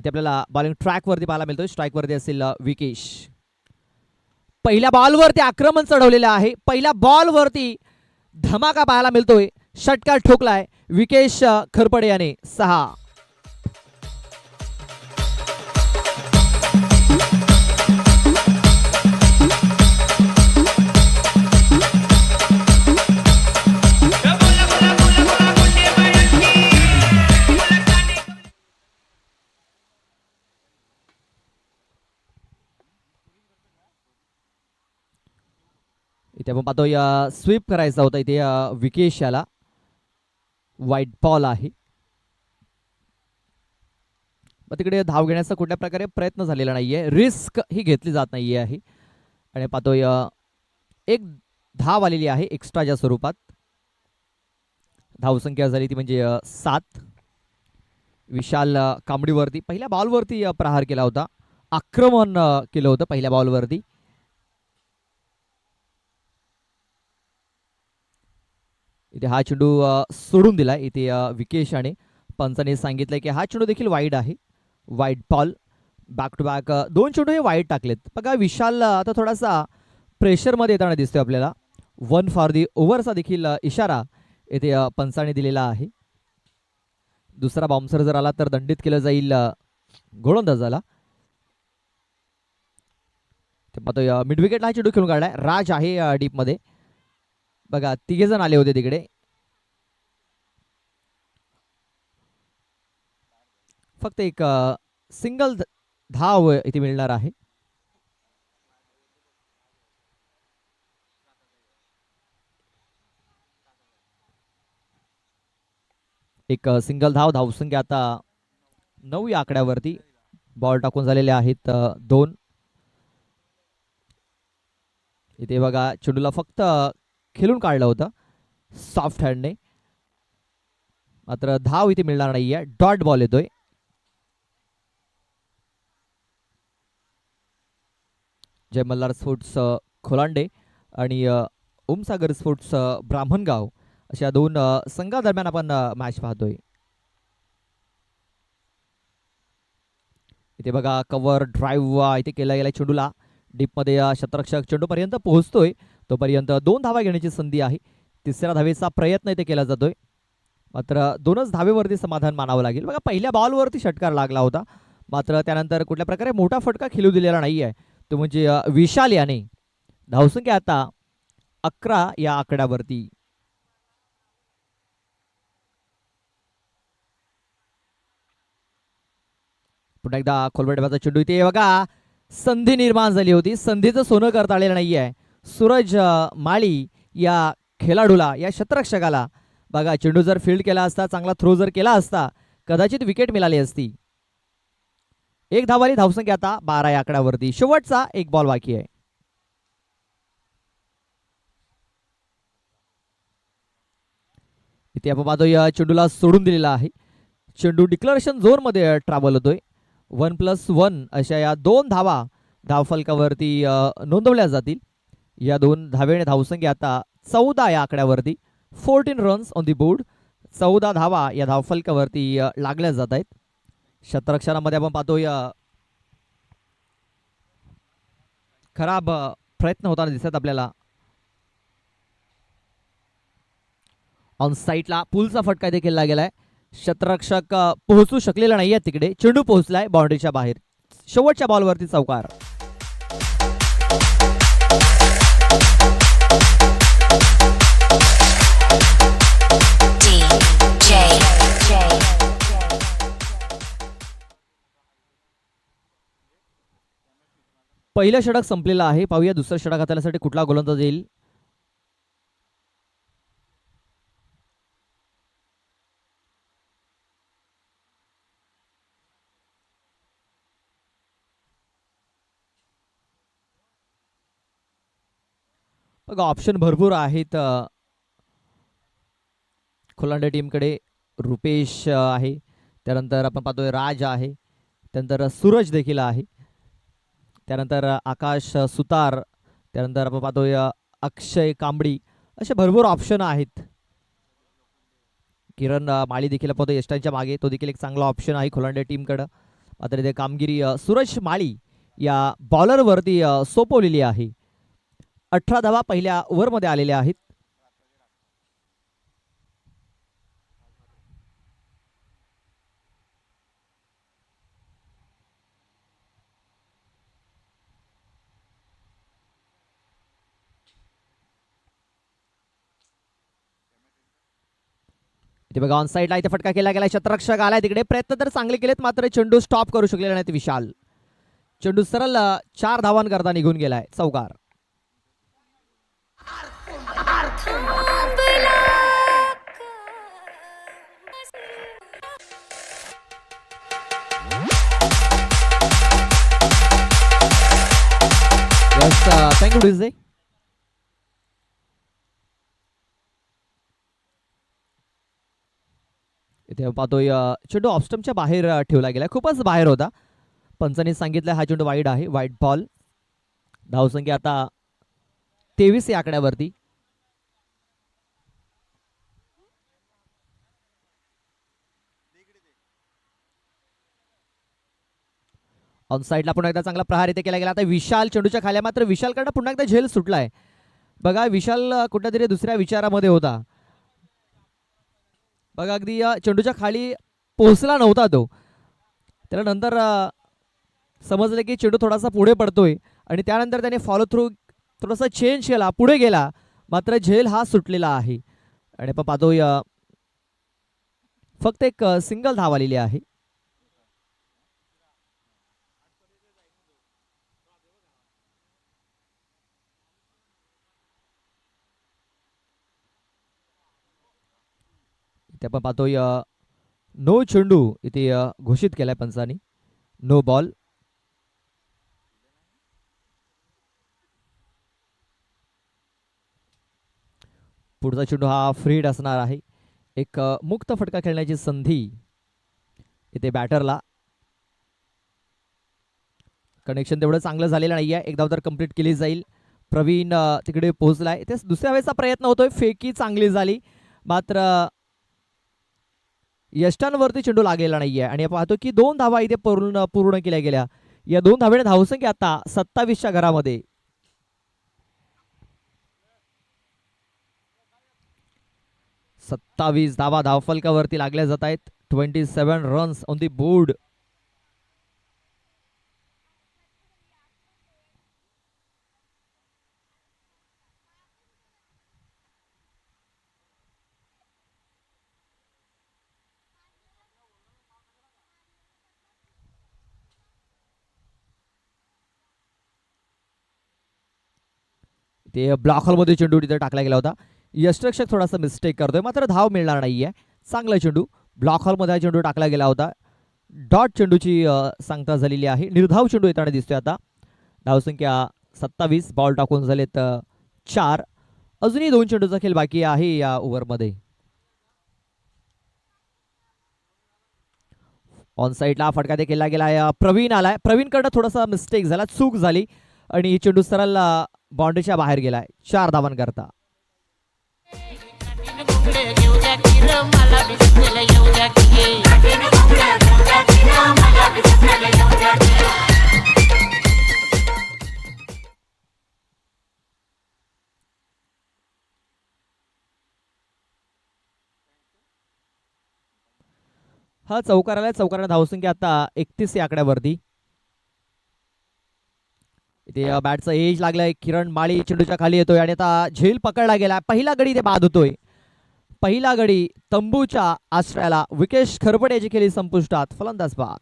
ते आपल्याला बॉलिंग ट्रॅकवरती पाहायला मिळतोय. स्ट्राईकवरती असेल विकेश. पहिल्या बॉलवरती आक्रमण चढवलेलं आहे. पहिल्या बॉलवरती धमाका पाहायला मिळतोय. षटकार ठोकलाय विकेश खरपडे याने. 6. इथे आपण पाहतोय स्वीप करायचा होता इथे विकेश याला. वाईट बॉल आहे. मग तिकडे धाव घेण्याचा कुठल्या प्रकारे प्रयत्न झालेला नाहीये. रिस्क ही घेतली जात नाहीये आहे. आणि पाहतोय एक धाव आलेली आहे एक्स्ट्राच्या स्वरूपात. धावसंख्या झाली ती म्हणजे 7. विशाल कांबडीवरती पहिल्या बॉलवरती प्रहार केला होता. आक्रमण केलं होतं पहिल्या बॉलवरती. इथे हा चेंडू सोडून दिलाय इथे विकेश. पंचाने सांगितलंय की हा चेंडू देखील वाईड आहे. Wide ball. Back to back 2 चेंडू हे वाईड टाकलेत. बघा विशाल आता थोडासा प्रेशरमध्ये येताना दिसतोय आपल्याला. 1 फॉर दी ओव्हरचा देखील इशारा इथे पंचाने दिलेला आहे. दुसरा बाउन्सर जर आला तर दंडित केलं जाईल गोलंदाजाला. ते पाहतोय मिड विकेटला हा चेंडू खेळून काढलाय. राज आहे डीपमध्ये. बघा 3 जण आले होते तिकडे. फक्त एक सिंगल धाव इथे मिळणार आहे. एक सिंगल धाव. धावसंख्या आता 9 या आकड्यावरती. बॉल टाकून झालेले आहेत 2. इथे बघा चेंडूला फक्त खेळून काढलं होतं सॉफ्ट हँडने. मात्र धाव इथे मिळणार नाहीये. डॉट बॉल येतोय. जय मल्हार स्पोर्ट्स खोलांडे आणि ओमसागर स्पोर्ट्स ब्राह्मणगाव अशा 2 संघादरम्यान आपण मॅच पाहतोय. इथे बघा कव्हर ड्राईव्ह इथे केला गेला चेंडूला. डीपमध्ये शतरक्षक चेंडूपर्यंत पोहोचतोय. तोपर्यंत 2 धावा घेण्याची संधी आहे. 3ऱ्या धावेचा प्रयत्न इथे केला जातोय. मात्र 2च धावेवरती समाधान मानावं लागेल. बघा पहिल्या बॉलवरती षटकार लागला होता. मात्र त्यानंतर कुठल्या प्रकारे मोठा फटका खेळू दिलेला नाही आहे. तो म्हणजे विशाल याने. धावसंख्या आता 11 या आकड्यावरती. पुन्हा एकदा खोलवटाचा चेंडू. इथे बघा संधी निर्माण झाली होती. संधीचं सोनं करता आलेलं नाहीये सूरज माळी या खेळाडूला, या शतरक्षकाला. बघा चेंडू जर फील्ड केला असता, चांगला थ्रो जर केला असता, कदाचित विकेट मिळाली असती. 1 धाव आली. धावसंख्या आता 12 या आकड्यावरती. शेवटचा 1 बॉल बाकी आहे. इथे आपण पाहतोय चेंडूला सोडून दिलेला आहे. चेंडू डिक्लरेशन झोन मध्ये ट्रॅव्हल होतोय. 1+1 अशा या 2 धावा धावफलकावरती नोंदवल्या जातील. या 2 धावेने धावसंख्या आता 14 या आकड्यावरती. 14 रन्स ऑन दी बोर्ड. 14 धावा या धावफलकावरती लागल्या जात आहेत. शतरक्षणामध्ये आपण पाहतोय खराब प्रयत्न होताना दिसत आपल्याला. ऑन साईडला पुलचा फटका इथे केला गेलाय. शतरक्षक पोहोचू शकलेला नाहीये तिकडे. चेंडू पोहोचलाय बाउंड्रीच्या बाहेर. शेवटच्या बॉलवरती चौकार. पहिलं षटक संपलेलं आहे. पाहूया दुसरं षटक हाताळण्यासाठी कुठला गोलंदाज येईल. बघा ऑप्शन भरपूर आहेत खोलांडे टीमकडे. रुपेश आहे. त्यानंतर आपण पाहतोय राज आहे. त्यानंतर सूरज देखील आहे. त्यानंतर आकाश सुतार. त्यानंतर आपण पाहतोय अक्षय कांबडी. असे भरपूर ऑप्शन आहेत. किरण माळी देखील पाहतोय यष्टांच्या मागे. तो देखील एक चांगला ऑप्शन आहे खोलांडे टीमकडं. मात्र इथे कामगिरी सूरज माळी या बॉलरवरती सोपवलेली आहे. 18 धावा पहिल्या ओव्हरमध्ये आलेल्या आहेत. इथे बघा ऑन साईडला इथे फटका केला गेला. शतरक्षक आलाय तिकडे. प्रयत्न तर चांगले केलेत मात्र चेंडू स्टॉप करू शकलेला नाहीत विशाल. चेंडू सरळ 4 धावांकरता निघून गेलाय. चौकार. Thank you DJ. इथे पाहतोय चेंडू ऑफस्टमच्या बाहेर ठेवला गेला. खूपच बाहेर होता. पंचांनी सांगितलं हा चेंडू वाईड आहे. Wide ball. धावसंख्या आता 23 या आकड्यावरती. ऑन साईडला पुन्हा एकदा चांगला प्रहार इथे केला गेला. आता विशाल चेंडूच्या खाल्या. मात्र विशालकडनं पुन्हा एकदा झेल सुटलाय. बघा विशाल कुठल्या तरी दुसऱ्या विचारामध्ये होता. बघा अगदी चेंडूच्या खाली पोहोचला नव्हता तो. त्याला नंतर समजलं की चेंडू थोडासा पुढे पडतोय आणि त्यानंतर त्याने फॉलो थ्रू थोडासा चेंज केला. पुढे गेला. मात्र झेल हा सुटलेला आहे. आणि आपण पाहतोय फक्त एक सिंगल धाव आलेली आहे. इथे आपण पाहतोय नो चेंडू इथे घोषित केलाय पंचांनी. No ball. पुढचा चेंडू हा फ्रीड असणार आहे. एक मुक्त फटका खेळण्याची संधी इथे बॅटरला. कनेक्शन तेवढं चांगलं झालेलं नाहीये. एक धाव तर कंप्लीट केली जाईल. प्रवीण तिकडे पोहोचलाय. इथे दुसऱ्या वेळेचा प्रयत्न होतोय. फेकी चांगली झाली मात्र यष्टांवरती चेंडू लागलेला नाहीये. आणि आपण पाहतो की 2 धावा इथे पूर्ण केल्या गेल्या. या 2 धावेने धावसंख्या आता 27च्या घरामध्ये. सत्तावीस धावा धावफलकावरती लागल्या जात आहेत. 27 रन्स ऑन दी बोर्ड. ते ब्लॉक हॉलमध्ये चेंडू तिथे टाकला गेला होता. यष्टरक्षक थोडासा मिस्टेक करतोय मात्र धाव मिळणार नाहीये. चांगला चेंडू ब्लॉक हॉलमध्ये चेंडू टाकला गेला होता. डॉट चेंडूची सांगता झालेली आहे. निर्धाव चेंडू येताना दिसतोय आता. धावसंख्या 27. बॉल टाकून झालेत 4. अजूनही 2 चेंडूचा खेळ बाकी आहे या ओव्हरमध्ये. ऑन साईडला फटका ते केला गेला. प्रवीण आलाय. प्रवीणकडनं थोडासा मिस्टेक झाला. चूक झाली आणि चेंडू सरळ बाउंड्रीच्या बाहेर गेलाय. 4 धावांकरता. हा चौकार आलाय. चौकाराने धावसंख्या आता 31 या आकड्यावरती. इथे बॅटचा एज लागलाय. किरण माळी चेंडूच्या खाली येतोय आणि आता झेल पकडला गेला. पहिला गडी इथे बाद होतोय. पहिला गडी तंबूच्या आश्रयाला. विकेश खरपडे याची खेळी संपुष्टात. फलंदाज बाद.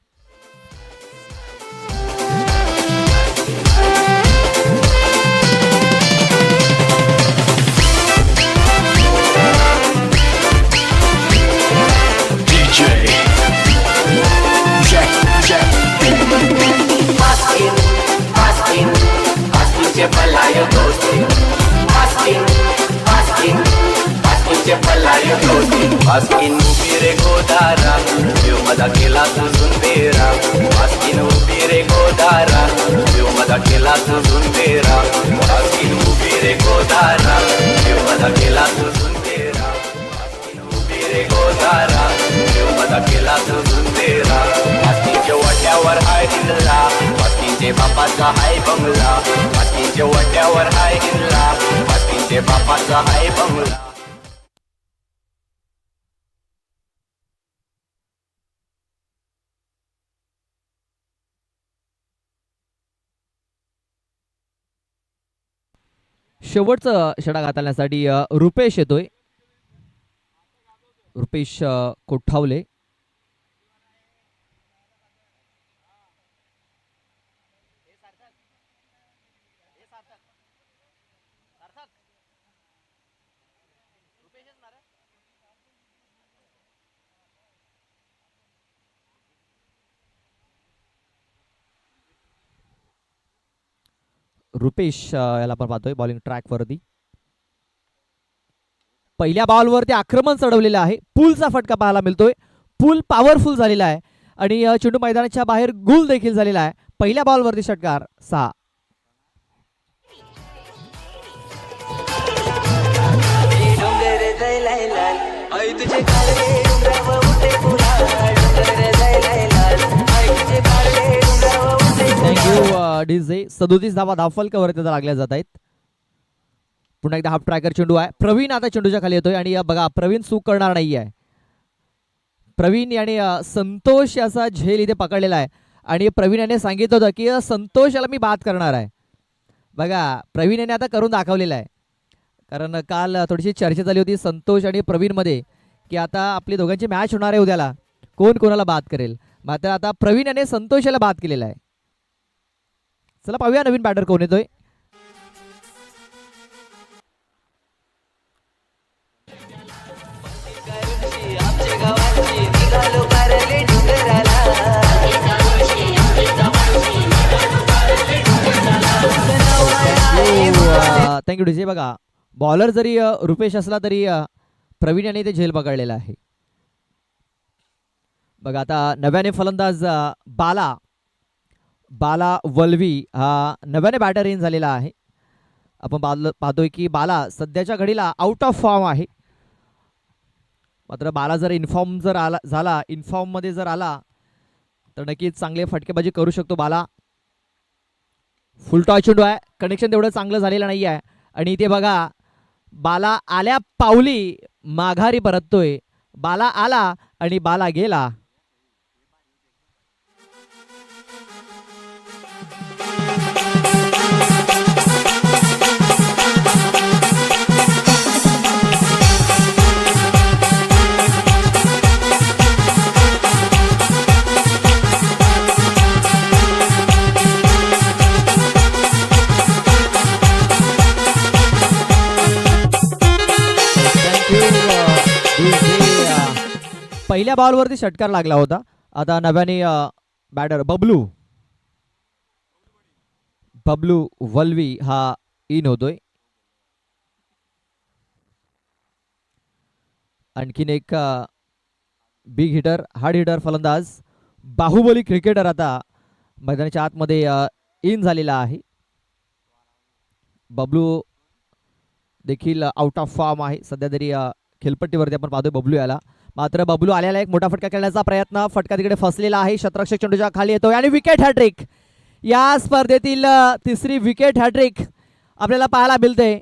Askin ubire godara, eu mada kela tuzun vera. Askin ubire godara, eu mada kela tuzun vera. Askin ubire godara, eu mada kela tuzun vera. Askin ubire godara, eu mada kela tuzun vera. Askin je watia वट्यावर हाय हिल्ला, वास्कीनचे बापाचा हाय बंगला, वास्कीनचे वट्यावर हाय हिल्ला, वास्कीनचे बापाचा हाय बंगला. शेवटचं षटक हाताळण्यासाठी रुपेश येतोय. रुपेश कोठावले. रुपेश याला आपण पाहतोय बॉलिंग ट्रॅक वरती. पहिल्या बॉलवरती आक्रमण चढवलेलं आहे. पूलचा फटका पाहायला मिळतोय. पूल पॉवरफुल झालेला आहे आणि चेंडू मैदानाच्या बाहेर गुल देखील झालेला आहे. पहिल्या बॉलवरती षटकार 6. Thank you DJ. 37 धावा धावफलकावरती लागल्या जात आहेत. पुन्हा एकदा हाफ ट्रॅकर चेंडू आहे. प्रवीण आता चेंडूच्या खाली येतोय आणि बघा प्रवीण चूक करणार नाही आहे. प्रवीण याने संतोष याचा झेल इथे पकडलेला आहे आणि प्रवीण याने सांगितलं होतं की संतोष याला मी बाद करणार आहे. बघा प्रवीण याने आता करून दाखवलेलं आहे. कारण काल थोडीशी चर्चा झाली होती संतोष आणि प्रवीणमध्ये की आता आपली दोघांची मॅच होणार आहे उद्याला, कोण कोणाला बाद करेल. मात्र आता प्रवीण याने संतोष याला बाद केलेला आहे. चला पाहूया नवीन बॅटर कोण येतोय. Thank you DJ. बघा बॉलर जरी रुपेश असला तरी प्रवीण याने ते झेल पकडलेला आहे. बघा आता नव्याने फलंदाज बाला वल्वी हा नव्याने बॅटर इन झालेला आहे. आपण पाहतोय की बाला सध्याच्या घडीला आउट ऑफ फॉर्म आहे. मात्र बाला जर इन्फॉर्म मध्ये जर आला तर नक्कीच चांगले फटकेबाजी करू शकतो बाला. फुल टॉस चेंडू आहे. कनेक्शन तेवढं चांगलं झालेलं नाही आहे आणि इथे बघा बाला आल्या पावली माघारी परततोय. बाला आला आणि बाला गेला. पहिल्या बॉलवरती षटकार लागला होता. आता नव्याने बॅटर बबलू वल्वी हा इन होतोय. आणखीन एक बिग हिटर हार्ड हिटर फलंदाज बाहुबली क्रिकेटर आता मैदानाच्या आतमध्ये इन झालेला आहे. बबलू देखील आउट ऑफ फॉर्म आहे सध्या तरी. खेळपट्टीवरती आपण पाहतोय बबलू याला. मात्र बबलू आलेला एक मोठा फटका खेळण्याचा प्रयत्न. फटका तिकडे फसलेला आहे. शतरक्षक चेंडूच्या खाली येतोय आणि विकेट हॅट्रिक. या स्पर्धेतील तिसरी विकेट हॅट्रिक आपल्याला पाहायला मिळते.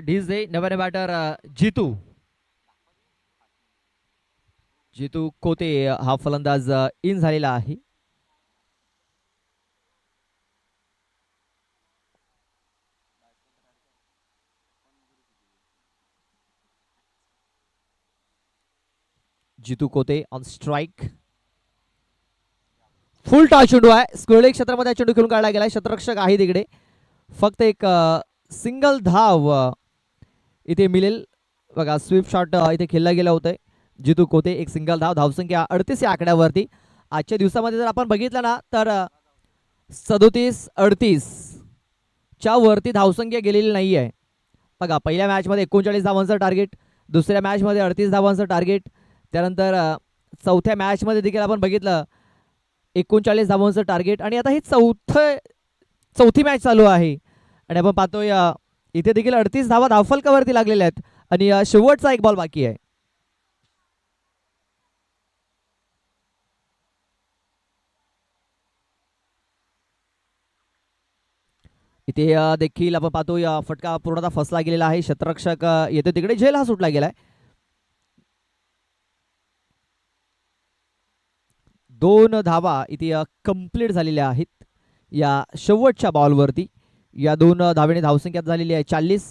डीजे. नव्याने बॅटर जितू कोते हा फलंदाज इन झालेला आहे. जितू कोते ऑन स्ट्राइक. फुल टॉस चेंडू आहे. स्क्वेअर क्षेत्रामध्ये चेंडू खेळून काढला गेला. शतरक्षक आहे तिकडे. फक्त एक सिंगल धाव इथे मिळेल. बघा स्वीप शॉट इथे खेळला गेला होता. जितू कोते एक सिंगल धाव. धावसंख्या 38 या आकड्यावरती. आजच्या दिवसामध्ये जर आपण बघितलं ना तर 37-38 च्या वरती धावसंख्या गेलेली नाही आहे. बघा पहिल्या मॅचमध्ये 39 धावांचं टार्गेट, दुसऱ्या मॅचमध्ये 38 धावांचं टार्गेट, त्यानंतर चौथ्या मॅचमध्ये देखील आपण बघितलं 39 धावांचं टार्गेट, आणि आता ही चौथी मॅच चालू आहे आणि आपण पाहतोय इथे देखील 38 धावा धावफलकावरती लागलेल्या आहेत आणि शेवटचा एक बॉल बाकी आहे. इथे देखील आपण पाहतोय फटका पूर्णतः फसला गेलेला आहे. क्षेत्ररक्षक येतो तिकडे झेल हा सुटला गेलाय. 2 धावा इथे कंप्लीट झालेल्या आहेत या शेवटच्या बॉलवरती. या 2 धावेने धावसंख्या झालेली आहे 40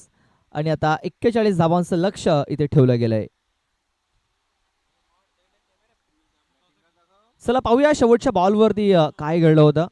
आणि आता 41 धावांचं लक्ष इथे ठेवलं गेलंय. चला पाहूया शेवटच्या बॉलवरती काय घडलं होतं.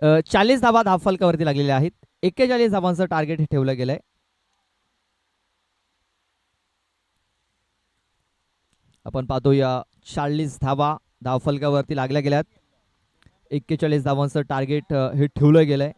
अ, 40 धावा धावफलकावरती लागलेल्या आहेत. 41 धावांचं टार्गेट हे ठेवलं गेलंय. आपण पाहतोय 40 धावा धावफलकावरती लागल्या गेल्यात. 41 धावांचं टार्गेट हे ठेवलं गेलंय.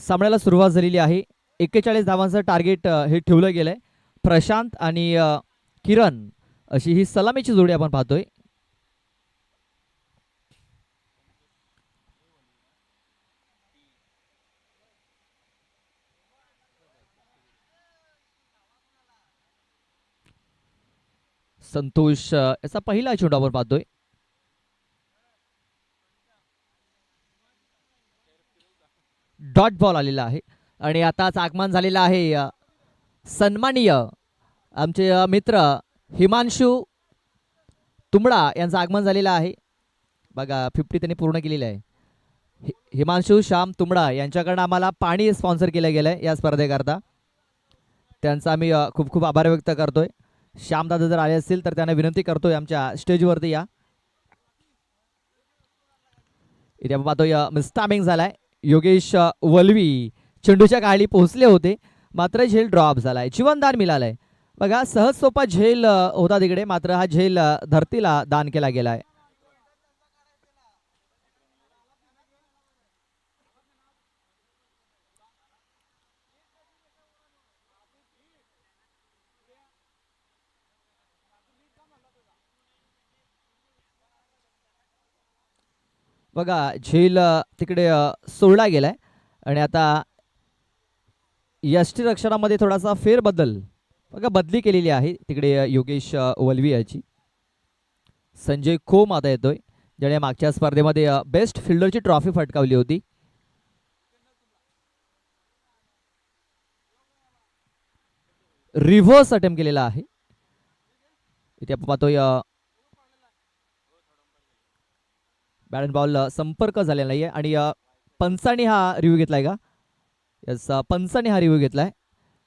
सामन्याला सुरुवात झालेली आहे. 41 धावांचं टार्गेट हे ठेवलं गेलंय. प्रशांत आणि किरण अशी ही सलामीची जोडी आपण पाहतोय. संतोष याचा पहिला चेंडू आपण पाहतोय. डॉट बॉल आलेला आहे आणि आताच आगमन झालेलं आहे सन्माननीय आमचे मित्र हिमांशू तुंबडा यांचं आगमन झालेलं आहे. बघा 50 त्यांनी पूर्ण केलेलं आहे. हिमांशू श्याम तुंबडा यांच्याकडनं आम्हाला पाणी स्पॉन्सर केलं गेलं आहे या स्पर्धेकरता. त्यांचा आम्ही खूप खूप आभार व्यक्त करतोय. श्यामदादा जर आले असतील तर त्यांना विनंती करतोय आमच्या स्टेजवरती या. इथे आपण पाहतोय मिस्टामिंग झालाय. योगेश वलवी चेंडूच्या गाडी पोहोचले होते मात्र झेल ड्रॉप झालाय. जीवनदान मिळालंय. बघा सहज सोपा झेल होता तिकडे मात्र हा झेल धरतीला दान केला गेलाय. बघा झेल तिकडे सोडला गेलाय आणि आता यष्टीरक्षणामध्ये थोडासा फेरबदल बघा बदली केलेली आहे तिकडे योगेश वलवी याची. संजय खोम आता येतोय ज्याने मागच्या स्पर्धेमध्ये बेस्ट फिल्डरची ट्रॉफी फटकावली होती. रिव्हर्स अटेम्प्ट केलेला आहे. इथे आपण पाहतोय बॅट बॉल संपर्क झालेला नाहीये आणि पंचाने हा रिव्ह्यू घेतलाय का. यस पंचाने हा रिव्ह्यू घेतलाय.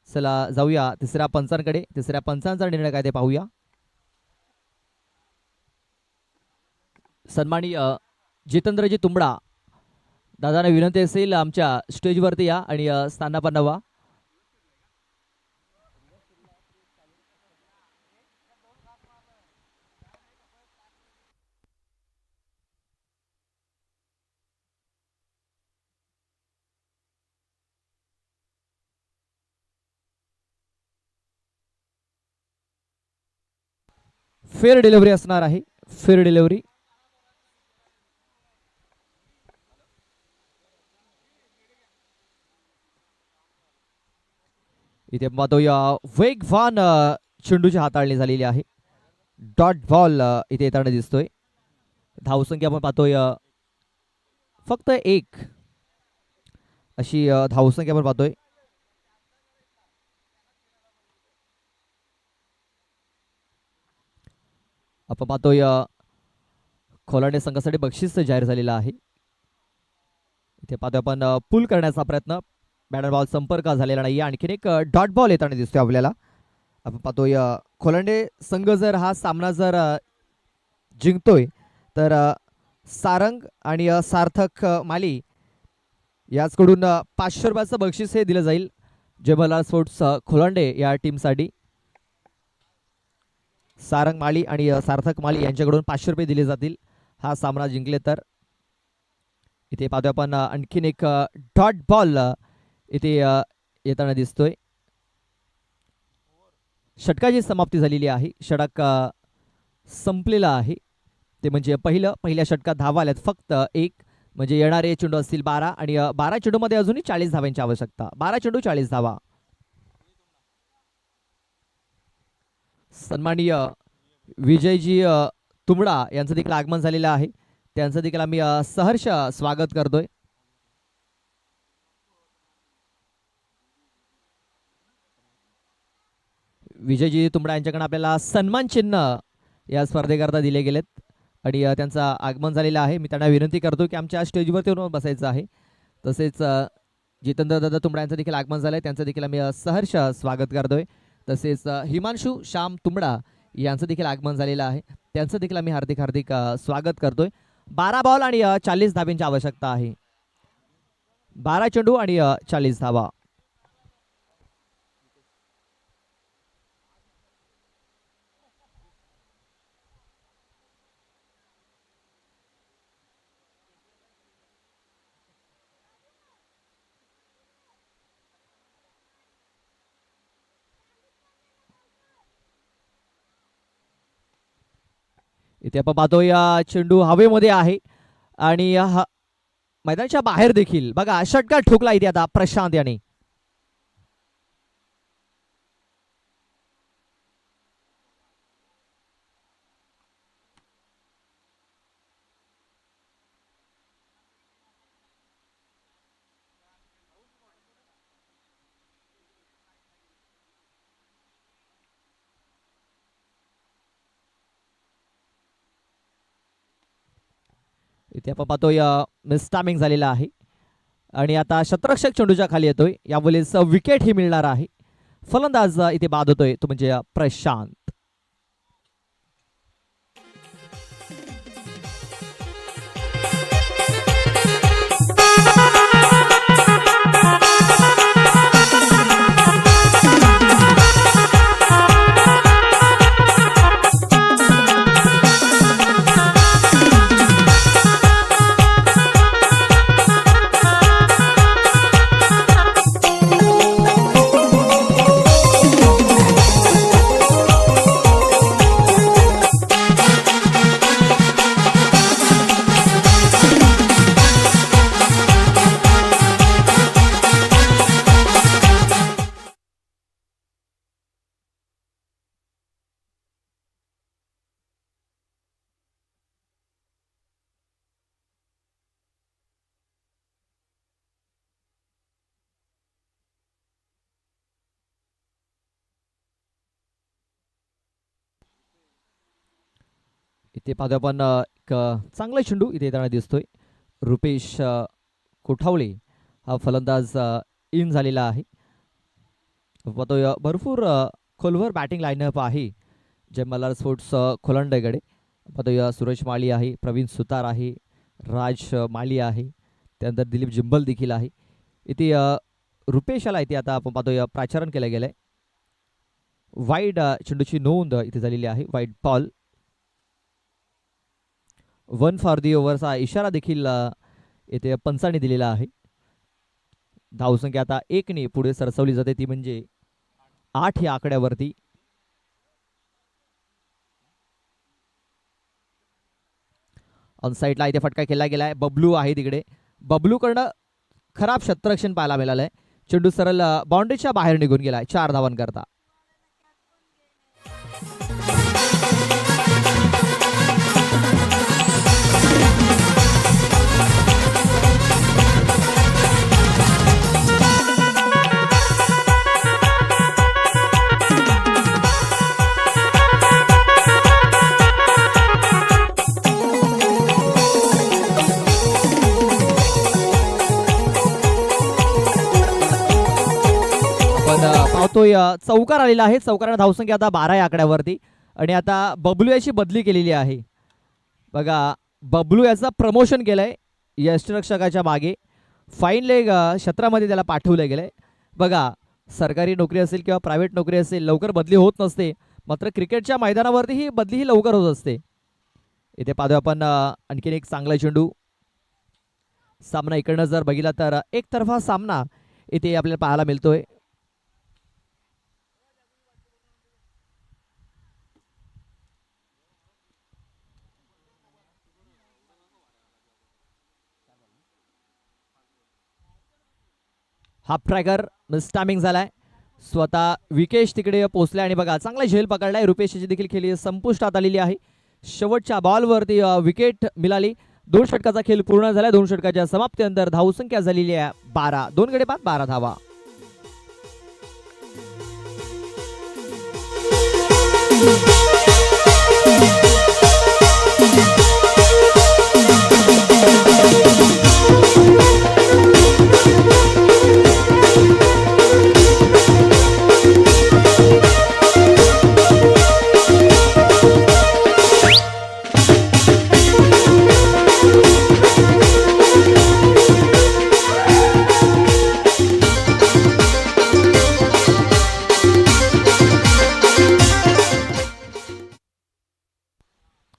चला जाऊया तिसऱ्या पंचांकडे. तिसऱ्या पंचांचा निर्णय काय ते पाहूया. सन्माननीय जितेंद्रजी तुंबडा दादांना विनंती असेल आमच्या स्टेजवरती या आणि स्थानापन्न व्हा. फेअर डिलिव्हरी असणार आहे. Fair delivery. इथे पाहतोय वेगवान चेंडूची हाताळणी झालेली आहे. डॉट बॉल इथे येताना दिसतोय. धावसंख्या आपण पाहतोय फक्त 1 अशी धावसंख्या आपण पाहतोय. आपण पाहतोय खोलांडे संघासाठी बक्षीस जाहीर झालेलं आहे. इथे पाहतोय आपण पुल करण्याचा प्रयत्न. बॅट बॉल संपर्क झालेला नाही. आणखीन एक डॉट बॉल येताना दिसतोय आपल्याला. आपण पाहतोय खोलांडे संघ जर हा सामना जर जिंकतोय तर सारंग आणि सार्थक माली याचकडून 500 रुपयाचं बक्षीस हे दिलं जाईल. जय मल्हार स्पोर्ट्स खोलांडे या टीमसाठी. सारंग माळी आणि सार्थक माळी यांच्याकडून 500 रुपये दिले जातील हा सामना जिंकले तर. इथे पाहतोय आपण आणखीन एक डॉट बॉल इथे येताना दिसतोय. षटकाची समाप्ती झालेली आहे. षटक संपलेला आहे. ते म्हणजे पहिल्या षटकात धावा आल्यात फक्त 1 म्हणजे येणारे चेंडू असतील 12 आणि 12 चेंडूमध्ये अजूनही 40 धावांची आवश्यकता. 12 चेंडू 40 धावा. सन्माननीय विजयजी तुंबडा यांचं देखील आगमन झालेलं आहे. त्यांचं देखील आम्ही सहर्ष स्वागत करतोय. विजयजी तुंबडा यांच्याकडे आपल्याला सन्मान चिन्ह या स्पर्धेकरता दिले गेलेत आणि त्यांचं आगमन झालेलं आहे. मी त्यांना विनंती करतो की आमच्या स्टेजवरती येऊन बसायचं आहे. तसेच जितेंद्र दादा तुंबडा यांचं देखील आगमन झालंय. त्यांचं देखील आम्ही सहर्ष स्वागत करतोय. तसेच हिमांशू श्याम तुंबडा यांचं देखील आगमन झालेलं आहे. त्यांचं देखील आम्ही हार्दिक हार्दिक स्वागत करतोय. 12 बॉल आणि 40 धाब्यांची आवश्यकता आहे. 12 चेंडू आणि 40 धावा. इथे आपण पाहतो या चेंडू हवेमध्ये आहे आणि मैदानाच्या बाहेर देखील बघा षटकार ठोकला इथे आता प्रशांत याने. इथे आपण पाहतो या मिसटायमिंग झालेला आहे आणि आता शतरक्षक चेंडूच्या खाली येतोय. यावेळेस विकेट ही मिळणार आहे. फलंदाज इथे बाद होतोय तो म्हणजे प्रशांत. इथे पाहतो आपण एक चांगला चेंडू इथे येताना दिसतोय. रुपेश कोठावळे हा फलंदाज इन झालेला आहे. पाहतो भरपूर खोलवर बॅटिंग लाईनअप आहे जय मल्हार स्पोर्ट्स खोलंडेकडे. पाहतो सुरेश माळी आहे, प्रवीण सुतार आहे, राज माळी आहे, त्यानंतर दिलीप जिंबल देखील आहे. इथे रुपेशाला इथे आता आपण पाहतो प्राचारण केलं गेलंय. वाईड चेंडूची नोंद इथे झालेली आहे. वाईड बॉल 1 फॉर दी ओव्हरचा इशारा देखील येथे पंचाने दिलेला आहे. धावसंख्या आता 1 ने पुढे सरसवली जाते ती म्हणजे 8 या आकड्यावरती. ऑन साईडला इथे फटका केला गेलाय. बबलू आहे तिकडे. बबलूकडनं खराब क्षेत्ररक्षण पाहायला मिळालंय. चेंडू सरळ बाउंड्रीच्या बाहेर निघून गेलाय 4 धावांकरता. पाहतोय चौकार आलेला आहे. चौकारानं धावसंख्या आता 12 या आकड्यावरती आणि आता बबलू याची बदली केलेली आहे. बघा बबलू याचं प्रमोशन केलंय यष्टिरक्षकाच्या मागे. फाईन लेग क्षेत्रामध्ये त्याला पाठवलं गेलंय. बघा सरकारी नोकरी असेल किंवा प्रायव्हेट नोकरी असेल लवकर बदली होत नसते, मात्र क्रिकेटच्या मैदानावरती ही बदली ही लवकर होत असते. इथे पाहतोय आपण आणखीन एक चांगला चेंडू. सामना इकडनं जर बघितला तर एकतर्फा सामना इथे आपल्याला पाहायला मिळतोय. हाफ ट्रॅकर मिसटायमिंग झालाय. स्वतः विकेश तिकडे पोहोचलाय आणि बघा चांगला झेल पकडलाय. रुपेशची देखील खेळी संपुष्टात आलेली आहे. शेवटच्या बॉलवरती विकेट मिळाली. 2 षटकाचा खेळ पूर्ण झाला. 2 षटकाच्या समाप्तीनंतर धावसंख्या झालेली आहे 12. 2 गडे बाद 12 धावा.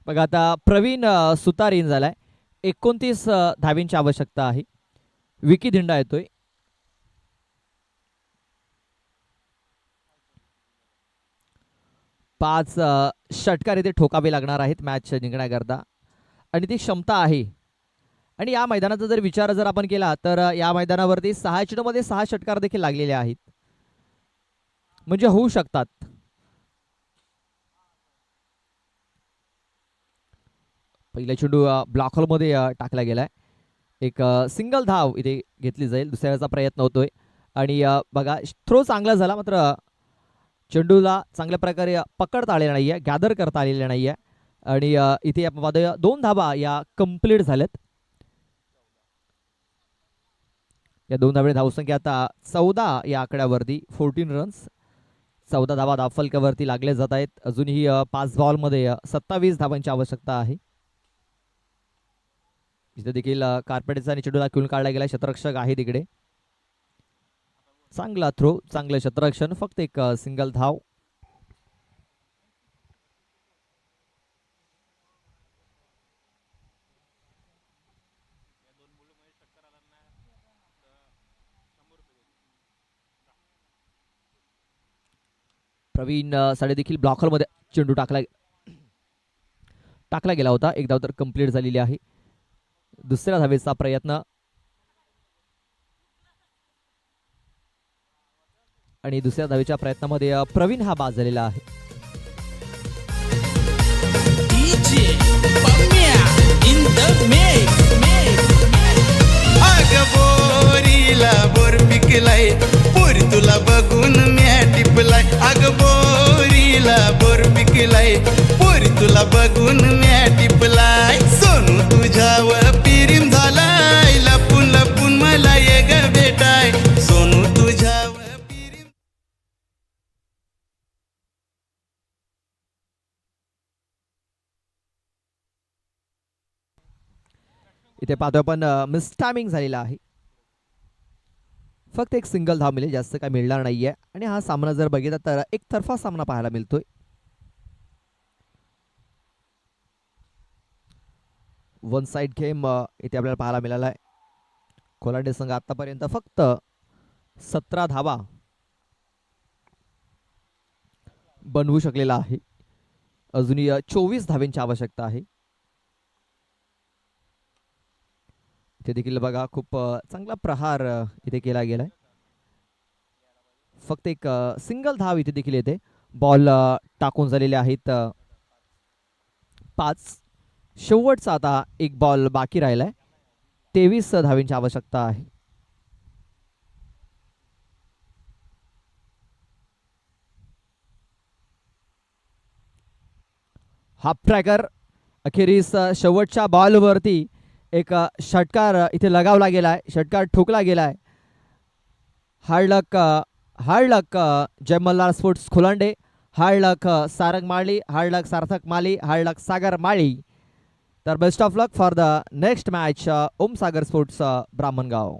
बघा आता प्रवीण सुतार इन झालाय. 29 धावींची आवश्यकता आहे. विकी धिंडा येतोय. 5 षटकार इथे ठोकावे लागणार आहेत मॅच जिंकण्याकरता आणि ती क्षमता आहे. आणि या मैदानाचा जर विचार जर आपण केला तर या मैदानावरती 6 चेंडूमध्ये 6 षटकार देखील लागलेले आहेत, म्हणजे होऊ शकतात. पहिला चेंडू ब्लॉक होलमध्ये टाकला गेलाय. एक सिंगल धाव इथे घेतली जाईल. दुसऱ्या वेळेचा प्रयत्न होतोय आणि बघा थ्रो चांगला झाला, मात्र चेंडूला चांगल्या प्रकारे पकडता आलेला नाहीये, गॅदर करता आलेला नाहीये आणि इथे आपण पाहतोय 2 धाबा या कंप्लीट झाल्यात. या 2 धाबे धावसंख्या आता 14 या आकड्यावरती 14 रन्स, 14 धाबा धावफलकावरती लागले जात आहेत. अजूनही 5 बॉलमध्ये 27 धावांची आवश्यकता आहे. इथे देखील कार्पेटचा आणि चेंडूला खेळून काढला गेला. क्षेत्ररक्षक आहे तिकडे. चांगला थ्रो, चांगलं क्षेत्ररक्षण, फक्त एक सिंगल धाव. प्रवीण साडे देखील ब्लॉकरमध्ये चेंडू टाकला गेला होता. एक धाव तर कंप्लीट झालेली आहे. दुसऱ्या धावेचा प्रयत्न आणि दुसऱ्या धावेच्या प्रयत्नामध्ये प्रवीण हा बाद झालेला आहे. बोरीला बोर पिकलाय, पोरी तुला बघून म्या टिपलाय. अग बोरीला बोर पिकलाय, पोरी तुला बघून म्या टिपलाय. सोनू तुझ्यावर पिरीम झालाय, लपून लपून मला ये ग भेटाय. सोनू तुझ्यावर पिरीम. इथे पाहतोय आपण मिस टायमिंग झालेला आहे. फक्त एक सिंगल धाव मिळेल, जास्त काय मिळणार नाहीये. आणि हा सामना जर बघितला तर एक तर्फा सामना पाहायला मिळतोय. वन साइड गेम इथे आपल्याला पाहायला मिळाला आहे. कोलांडे संघ आतापर्यंत फक्त 17 धावा बनवू शकलेला आहे. अजूनही 24 धावांची आवश्यकता आहे. इथे देखील बघा खूप चांगला प्रहार इथे केला गेलाय. फक्त एक सिंगल धाव इथे देखील येते. बॉल टाकून झालेले आहेत 5. शेवटचा आता एक बॉल बाकी राहिलाय. 23 धावांची आवश्यकता आहे. हाफ ट्रॅकर अखेरीस शेवटच्या बॉलवरती एक षटकार इथे लगावला गेलाय, षटकार ठोकला गेलाय. Hard luck Jay Malhar sports Kholande, hard luck Sarang Mali, hard luck Sarthak Mali, hard luck Sagar Mali. तर best of luck for the next match Om Sagar sports Brahmangaon.